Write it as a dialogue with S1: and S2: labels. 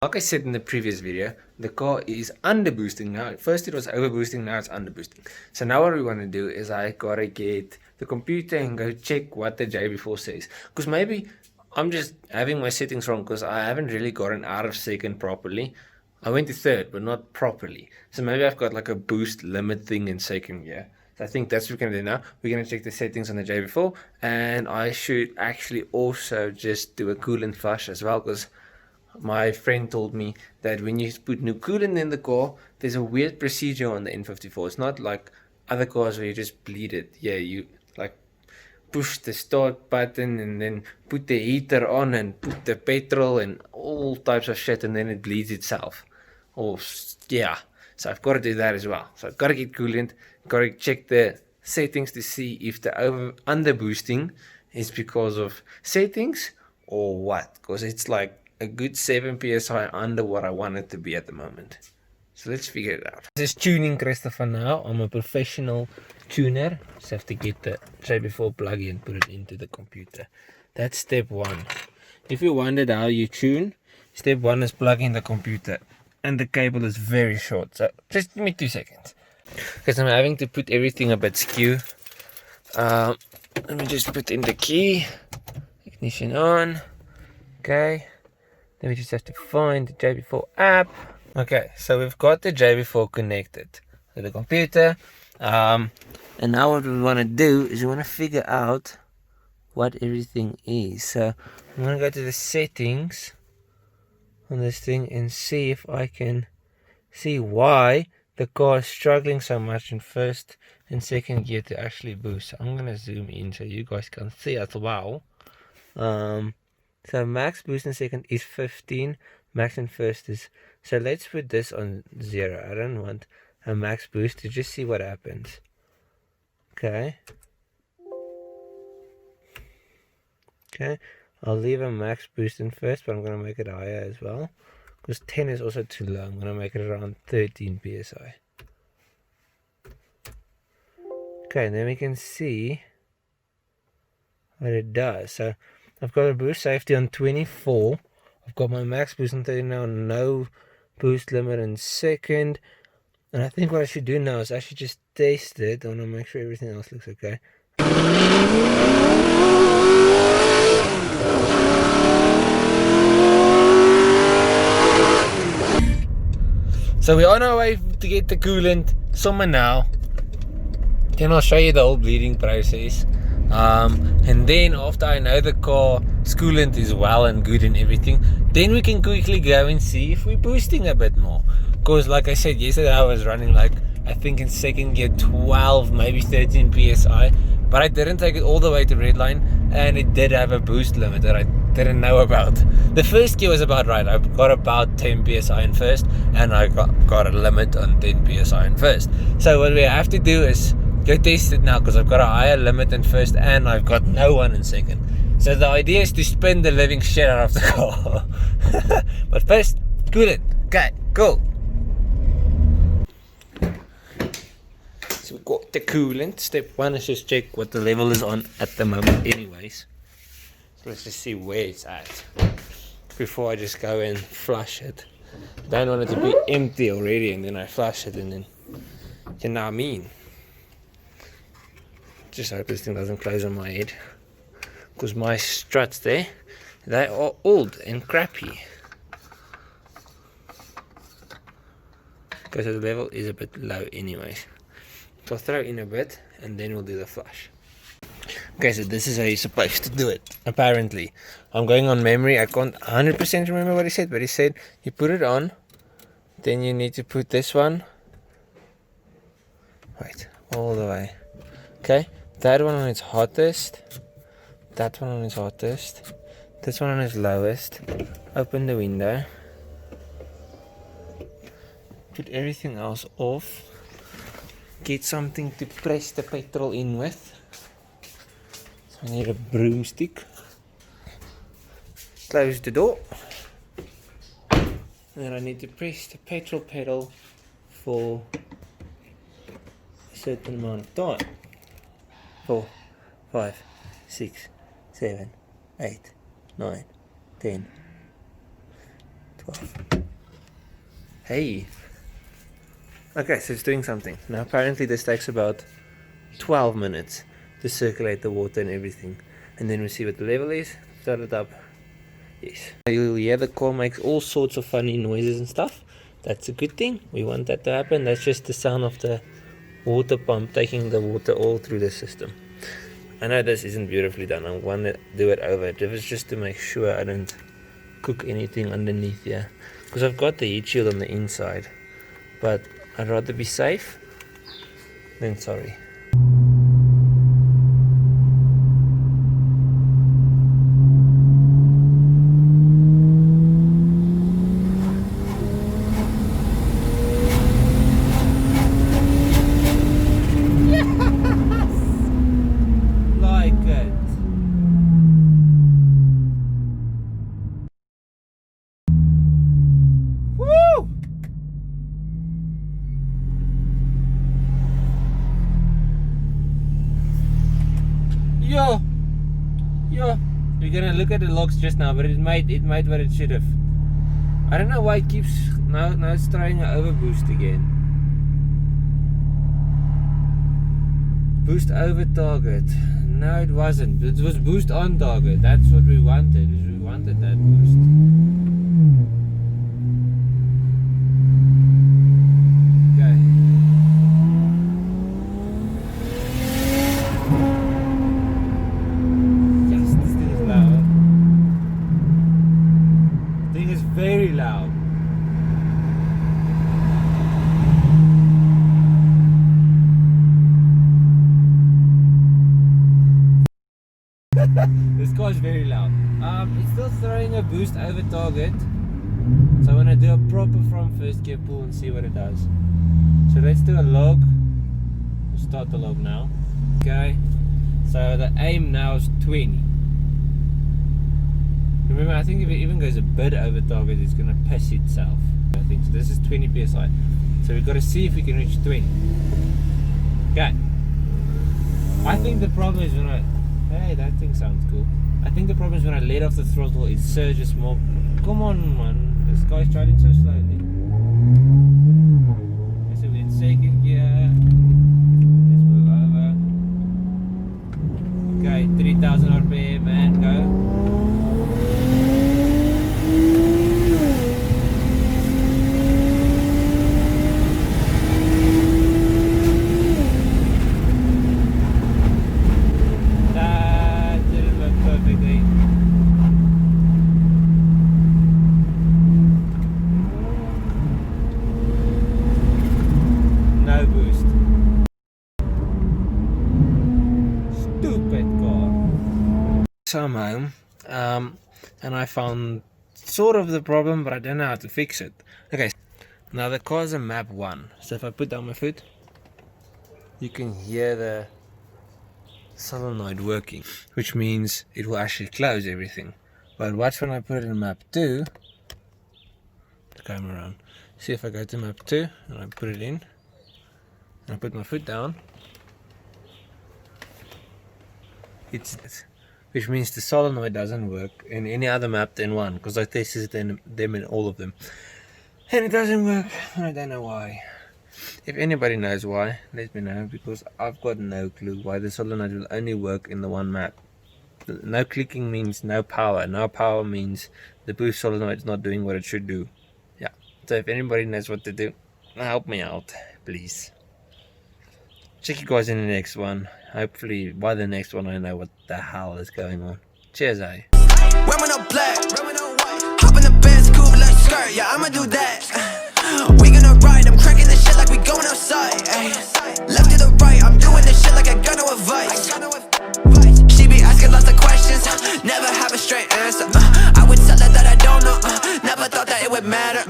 S1: Like I said in the previous video, the car is under boosting now. First it was over boosting, now it's under boosting. So now what we want to do is I gotta get the computer and go check what the day before says. Because maybe I'm just having my settings wrong because I haven't really gotten out of second properly. I went to third, but not properly. So maybe I've got like a boost limit thing in second gear. So I think that's what we're going to do now. We're going to check the settings on the day before. And I should actually also just do a coolant flush as well, because my friend told me that when you put new coolant in the car, there's a weird procedure on the N54. It's not like other cars where you just bleed it. Yeah, you like push the start button and then put the heater on and put the petrol and all types of shit, and then it bleeds itself. Oh, yeah. So I've got to do that as well. So I've got to get coolant, got to check the settings to see if the under boosting is because of settings or what. Because it's like a good 7 psi under what I want it to be at the moment. So let's figure it out. This is tuning Christopher now. I'm a professional tuner. Just have to get the day before plug in, put it into the computer. That's step one. If you wondered how you tune, step one is plugging the computer. And the cable is very short. So just give me 2 seconds. Because I'm having to put everything a bit skew. Let me just put in the key. Ignition on. Okay. Then we just have to find the J4 app. Okay, so we've got the J4 connected to the computer. And now what we want to do is we want to figure out what everything is. So I'm going to go to the settings on this thing and see if I can see why the car is struggling so much in first and second gear to actually boost. So I'm going to zoom in so you guys can see as well. So max boost in second is 15, max in first is, so let's put this on 0. I don't want a max boost, to just see what happens. Okay, I'll leave a max boost in first, but I'm going to make it higher as well, because 10 is also too low. I'm going to make it around 13 psi. Okay, and then we can see what it does. So I've got a boost safety on 24. I've got my max boost on 30 now, no boost limit in second. And I think what I should do now is actually just test it. I want to make sure everything else looks okay. So we're on our way to get the coolant somewhere now. Then I'll show you the whole bleeding process. And then after I know the car's coolant is well and good and everything, then we can quickly go and see if we're boosting a bit more. Because like I said, yesterday I was running like, I think in second gear 12, maybe 13 psi, but I didn't take it all the way to redline, and it did have a boost limit that I didn't know about. The first gear was about right. I got about 10 psi in first, and I got a limit on 10 psi in first. So what we have to do is go test it now, because I've got a higher limit in first and I've got no one in second. So the idea is to spin the living shit out of the car. But first, coolant. Okay, cool. So we've got the coolant. Step one is just check what the level is on at the moment anyways. So let's just see where it's at before I just go and flush it. Don't want it to be empty already and then I flush it and then, you know what I mean. Just hope this thing doesn't close on my head, because my struts there, they are old and crappy. Okay, so the level is a bit low anyways. So I'll throw in a bit and then we'll do the flush. Okay, so this is how you're supposed to do it, apparently. I'm going on memory. I can't 100% remember what he said, but he said you put it on, then you need to put this one, wait, all the way. Okay, that one on its hottest, that one on its hottest, this one on its lowest. Open the window, put everything else off, get something to press the petrol in with. So I need a broomstick. Close the door. And I need to press the petrol pedal for a certain amount of time. 4, 5, 6, 7, 8, 9, 10, Hey. Okay, so it's doing something. Now apparently this takes about 12 minutes to circulate the water and everything. And then we see what the level is. Start it up. Yes. You'll hear the car makes all sorts of funny noises and stuff. That's a good thing. We want that to happen. That's just the sound of the water pump taking the water all through the system. I know this isn't beautifully done. I want to do it over. It was just to make sure I don't cook anything underneath here. Because I've got the heat shield on the inside. But I'd rather be safe than sorry. Yo, you're gonna look at the logs just now, but it made what it should have. I don't know why it keeps now it's trying an overboost again. Boost over target. No, it wasn't. It was boost on target. That's what we wanted. We wanted that boost. Very loud. This car is very loud. It's still throwing a boost over target. So I'm gonna do a proper from first gear pull and see what it does. So let's do a log. We'll start the log now. Okay. So the aim now is 20. Remember, I think if it even goes a bit over target, it's going to piss itself. I think so. This is 20 psi. So we've got to see if we can reach 20. Okay. I think the problem is when hey, that thing sounds cool. I think the problem is when I let off the throttle, it surges more. Come on, man. This guy's driving so slowly. Okay, so we're in second gear. Let's move over. Okay, 3000 RPM, man. Go. So I'm home, and I found sort of the problem, but I don't know how to fix it. Okay, now the car's a map 1, so if I put down my foot, you can hear the solenoid working, which means it will actually close everything. But watch when I put it in map 2, the camera around, see if I go to map 2, and I put it in, and I put my foot down, which means the solenoid doesn't work in any other map than 1, because I tested them in all of them, and it doesn't work, and I don't know why. If anybody knows why, let me know, because I've got no clue why the solenoid will only work in the 1 map. No clicking means no power. No power means the boost solenoid is not doing what it should do. Yeah, so if anybody knows what to do, help me out, please. Check you guys in the next one. Hopefully by the next one I know what the hell is going on. Cheers, eh?
S2: Women are black, hop in the Benz, cool like skirt, yeah, I'ma do that. We gonna ride, I'm cracking this shit like we going outside. Ay. Left to the right, I'm doing this shit like I got no advice. She be asking lots of questions, never have a straight answer. I would tell her that I don't know, never thought that it would matter.